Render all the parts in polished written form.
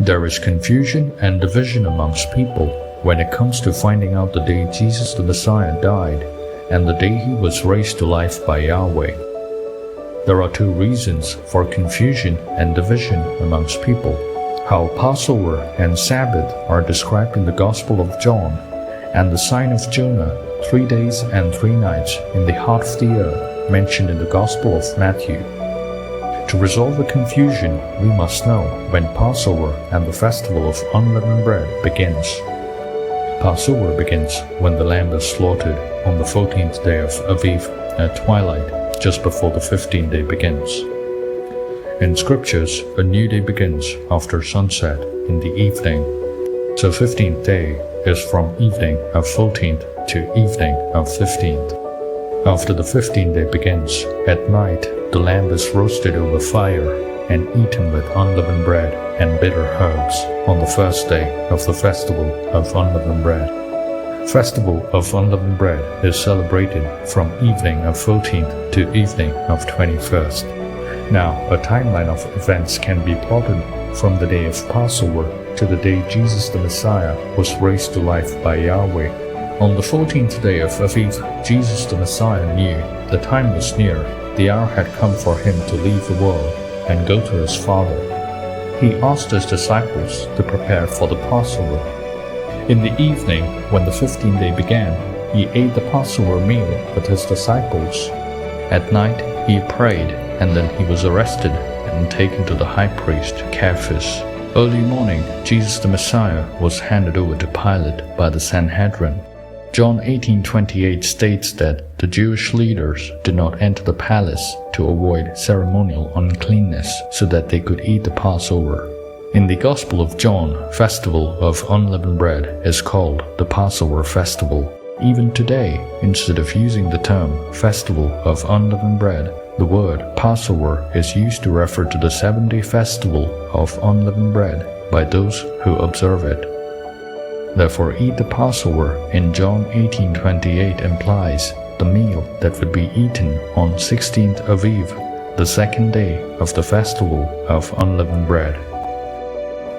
There is confusion and division amongst people when it comes to finding out the day Jesus the Messiah died and the day he was raised to life by Yahweh. There are two reasons for confusion and division amongst people: how Passover and Sabbath are described in the Gospel of John, and the sign of Jonah, 3 days and 3 nights in the heart of the earth, mentioned in the Gospel of Matthew. To resolve the confusion, we must know when Passover and the Festival of Unleavened Bread begins. Passover begins when the lamb is slaughtered on the 14th day of Aviv at twilight, just before the 15th day begins. In scriptures, a new day begins after sunset in the evening. So 15th day is from evening of 14th to evening of 15th. After the 15th day begins, at night the lamb is roasted over fire and eaten with unleavened bread and bitter herbs on the first day of the Festival of Unleavened Bread. Festival of Unleavened Bread is celebrated from evening of 14th to evening of 21st. Now, a timeline of events can be plotted from the day of Passover to the day Jesus the Messiah was raised to life by Yahweh. On the 14th day of Aviv, Jesus the Messiah knew the time was near, the hour had come for him to leave the world and go to his Father. He asked his disciples to prepare for the Passover. In the evening, when the 15th day began, he ate the Passover meal with his disciples. At night, he prayed, and then he was arrested and taken to the high priest, Caiaphas. Early morning, Jesus the Messiah was handed over to Pilate by the Sanhedrin. John 18:28 states that the Jewish leaders did not enter the palace to avoid ceremonial uncleanness so that they could eat the Passover. In the Gospel of John, Festival of Unleavened Bread is called the Passover Festival. Even today, instead of using the term Festival of Unleavened Bread, the word Passover is used to refer to the 7-day festival of unleavened bread by those who observe it. Therefore, eat the Passover in John 18:28 implies the meal that would be eaten on 16th Aviv, the second day of the Festival of Unleavened Bread.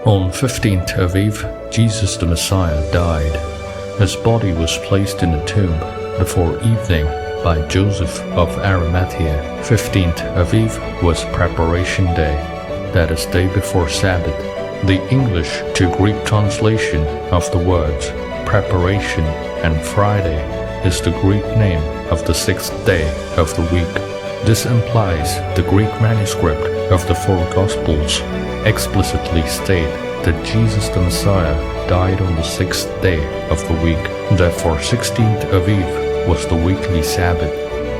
On 15th Aviv, Jesus the Messiah died. His body was placed in a tomb before evening by Joseph of Arimathea. 15th Aviv was Preparation Day, that is, day before Sabbath. The English to Greek translation of the words preparation and Friday is the Greek name of the 6th day of the week. This implies the Greek manuscript of the 4 Gospels explicitly state that Jesus the Messiah died on the 6th day of the week. Therefore, 16th Aviv was the weekly Sabbath,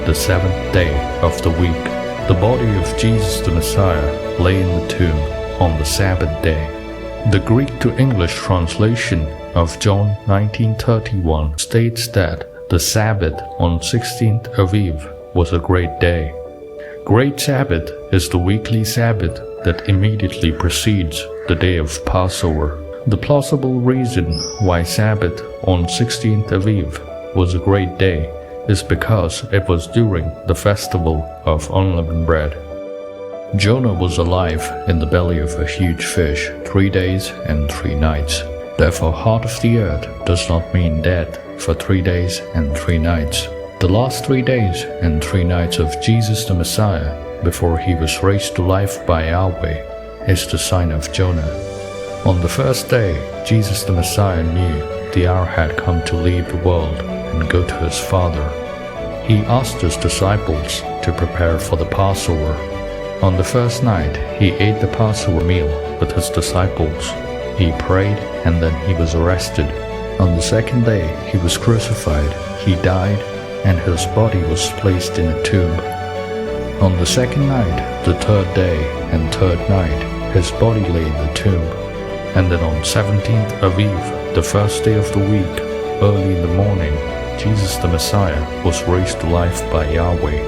the 7th day of the week. The body of Jesus the Messiah lay in the tomb on the Sabbath day. The Greek to English translation of John 19:31 states that the Sabbath on 16th Aviv was a great day. Great Sabbath is the weekly Sabbath that immediately precedes the day of Passover. The plausible reason why Sabbath on 16th Aviv was a great day is because it was during the Festival of Unleavened Bread. Jonah was alive in the belly of a huge fish 3 days and 3 nights. Therefore, heart of the earth does not mean death for 3 days and 3 nights. The last 3 days and 3 nights of Jesus the Messiah, before he was raised to life by Yahweh, is the sign of Jonah. On the first day, Jesus the Messiah knew the hour had come to leave the world and go to his Father. He asked his disciples to prepare for the Passover. On the first night, he ate the Passover meal with his disciples. He prayed, and then he was arrested. On the second day, he was crucified. He died, and his body was placed in a tomb. On the second night, the third day and third night, his body lay in the tomb. And then on 17th Aviv, the first day of the week, early in the morning, Jesus the Messiah was raised to life by Yahweh.